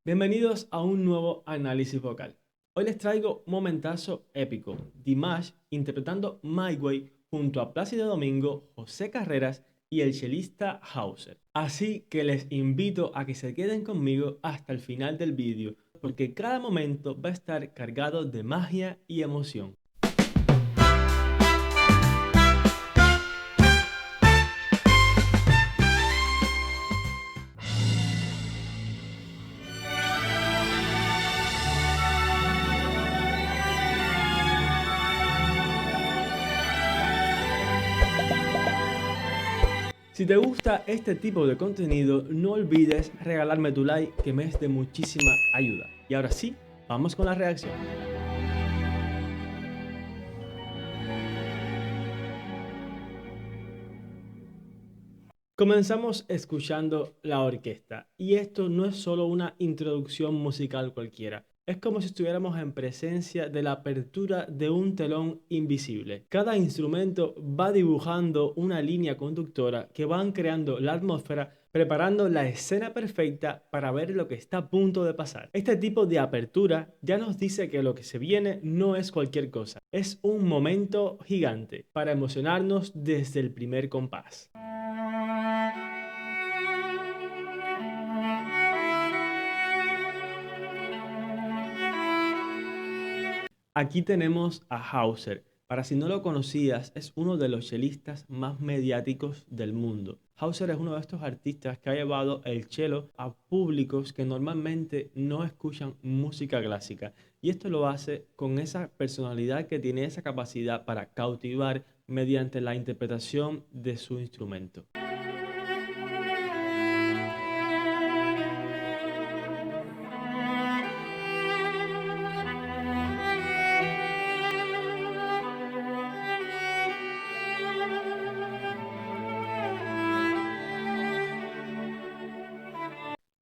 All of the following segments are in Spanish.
Bienvenidos a un nuevo análisis vocal. Hoy les traigo un momentazo épico. Dimash interpretando My Way junto a Plácido Domingo, José Carreras y el chelista Hauser. Así que les invito a que se queden conmigo hasta el final del vídeo, porque cada momento va a estar cargado de magia y emoción. Si te gusta este tipo de contenido, no olvides regalarme tu like, que me es de muchísima ayuda. Y ahora sí, vamos con la reacción. Comenzamos escuchando la orquesta, y esto no es solo una introducción musical cualquiera. Es como si estuviéramos en presencia de la apertura de un telón invisible. Cada instrumento va dibujando una línea conductora que van creando la atmósfera, preparando la escena perfecta para ver lo que está a punto de pasar. Este tipo de apertura ya nos dice que lo que se viene no es cualquier cosa. Es un momento gigante para emocionarnos desde el primer compás. Aquí tenemos a Hauser. Para si no lo conocías, es uno de los chelistas más mediáticos del mundo. Hauser es uno de estos artistas que ha llevado el cello a públicos que normalmente no escuchan música clásica. Y esto lo hace con esa personalidad que tiene, esa capacidad para cautivar mediante la interpretación de su instrumento.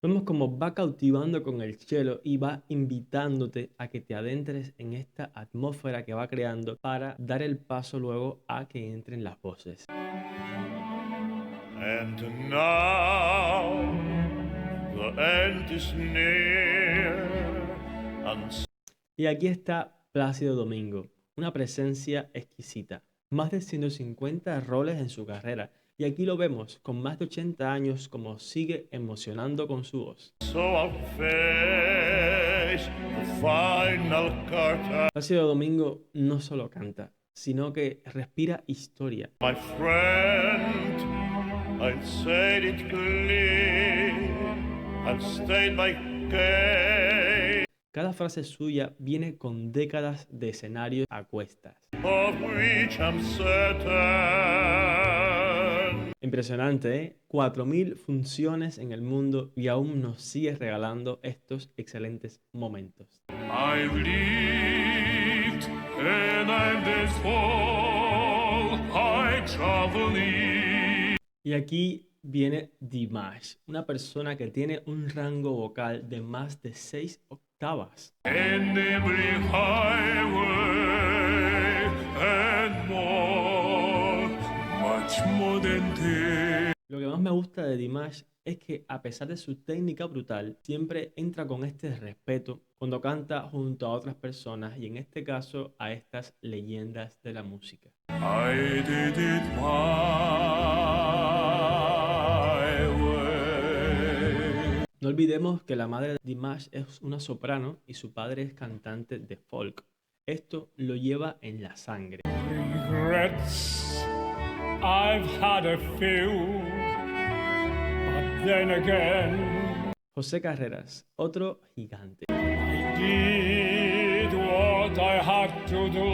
Vemos cómo va cautivando con el cello y va invitándote a que te adentres en esta atmósfera que va creando para dar el paso luego a que entren las voces. And now the end is near. Y aquí está Plácido Domingo, una presencia exquisita, más de 150 roles en su carrera. Y aquí lo vemos, con más de 80 años, como sigue emocionando con su voz. Plácido Domingo no solo canta, sino que respira historia. My friend, I'll say it clear, I'll state my case. Cada frase suya viene con décadas de escenarios a cuestas. Of which I'm certain. Impresionante, ¿eh? 4.000 funciones en el mundo y aún nos sigue regalando estos excelentes momentos. I've lived and I'm this fall, I travel. Y aquí viene Dimash, una persona que tiene un rango vocal de más de 6 octavas. In every highway and more, much more than this. Lo que más me gusta de Dimash es que, a pesar de su técnica brutal, siempre entra con este respeto cuando canta junto a otras personas, y en este caso a estas leyendas de la música. I did it my way. No olvidemos que la madre de Dimash es una soprano y su padre es cantante de folk. Esto lo lleva en la sangre. Regrets, I've had a few. Then again. José Carreras, otro gigante. I did what I had to do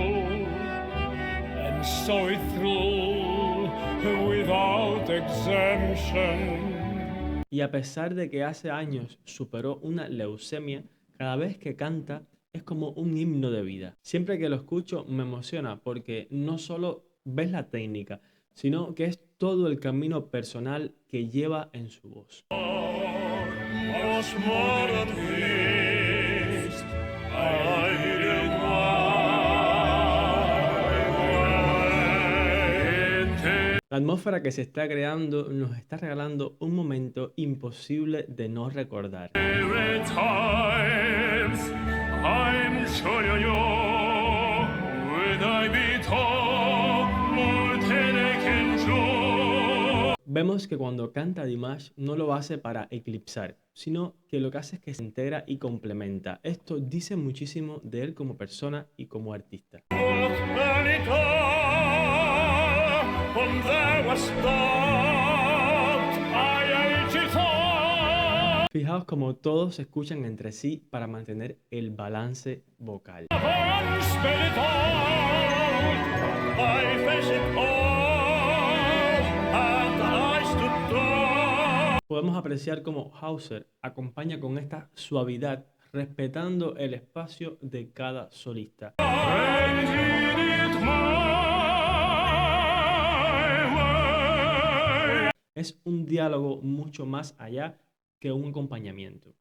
and saw it through without exemption. Y a pesar de que hace años superó una leucemia, cada vez que canta es como un himno de vida. Siempre que lo escucho me emociona, porque no solo ves la técnica, sino que es todo el camino personal que lleva en su voz. La atmósfera que se está creando nos está regalando un momento imposible de no recordar. Vemos que cuando canta Dimash no lo hace para eclipsar, sino que lo que hace es que se integra y complementa. Esto dice muchísimo de él como persona y como artista. Fijaos como todos se escuchan entre sí para mantener el balance vocal. Podemos apreciar cómo Hauser acompaña con esta suavidad, respetando el espacio de cada solista. Es un diálogo mucho más allá que un acompañamiento.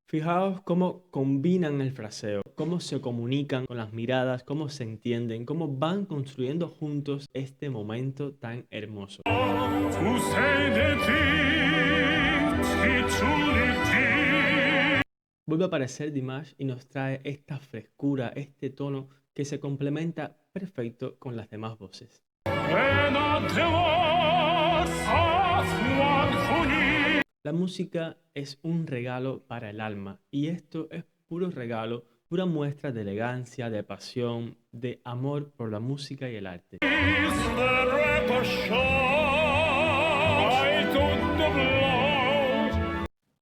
Fijaos cómo combinan el fraseo, cómo se comunican con las miradas, cómo se entienden, cómo van construyendo juntos este momento tan hermoso. Vuelve a aparecer Dimash y nos trae esta frescura, este tono que se complementa perfecto con las demás voces. La música es un regalo para el alma y esto es puro regalo, pura muestra de elegancia, de pasión, de amor por la música y el arte.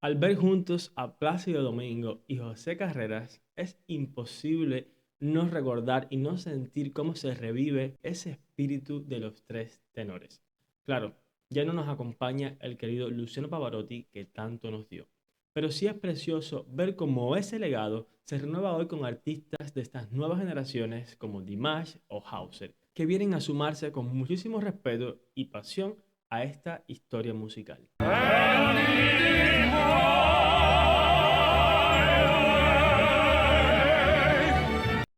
Al ver juntos a Plácido Domingo y José Carreras, es imposible no recordar y no sentir cómo se revive ese espíritu de los tres tenores. Claro, ya no nos acompaña el querido Luciano Pavarotti que tanto nos dio. Pero sí es precioso ver cómo ese legado se renueva hoy con artistas de estas nuevas generaciones como Dimash o Hauser, que vienen a sumarse con muchísimo respeto y pasión a esta historia musical.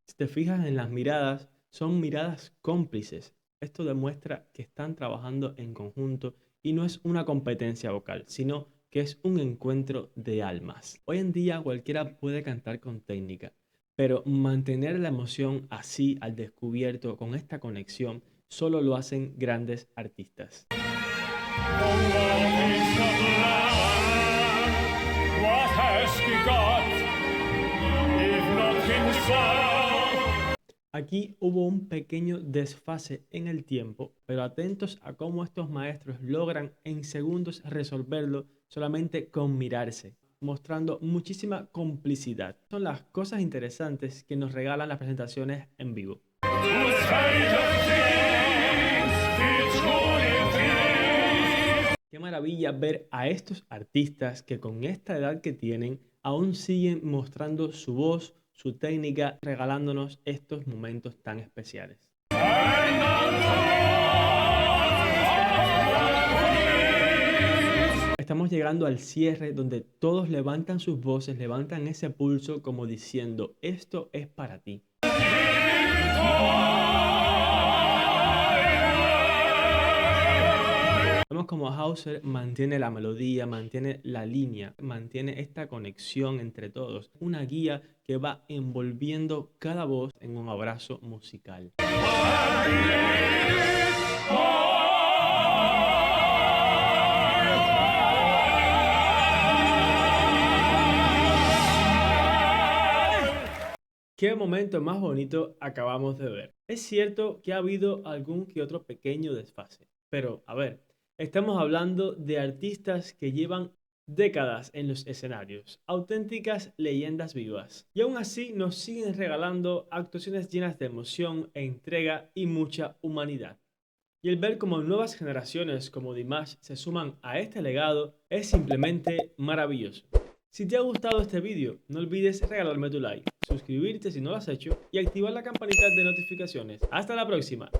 Si te fijas en las miradas, son miradas cómplices. Esto demuestra que están trabajando en conjunto y no es una competencia vocal, sino que es un encuentro de almas. Hoy en día cualquiera puede cantar con técnica, pero mantener la emoción así al descubierto con esta conexión solo lo hacen grandes artistas. Aquí hubo un pequeño desfase en el tiempo, pero atentos a cómo estos maestros logran en segundos resolverlo solamente con mirarse, mostrando muchísima complicidad. Son las cosas interesantes que nos regalan las presentaciones en vivo. Qué maravilla ver a estos artistas que con esta edad que tienen aún siguen mostrando su voz, su técnica, regalándonos estos momentos tan especiales. Estamos llegando al cierre donde todos levantan sus voces, levantan ese pulso como diciendo, esto es para ti. Vemos como Hauser mantiene la melodía, mantiene la línea, mantiene esta conexión entre todos. Una guía que va envolviendo cada voz en un abrazo musical. ¿Qué momento más bonito acabamos de ver? Es cierto que ha habido algún que otro pequeño desfase, pero a ver, estamos hablando de artistas que llevan décadas en los escenarios, auténticas leyendas vivas, y aún así nos siguen regalando actuaciones llenas de emoción e entrega y mucha humanidad. Y el ver cómo nuevas generaciones como Dimash se suman a este legado es simplemente maravilloso. Si te ha gustado este vídeo, no olvides regalarme tu like, suscribirte si no lo has hecho y activar la campanita de notificaciones. ¡Hasta la próxima!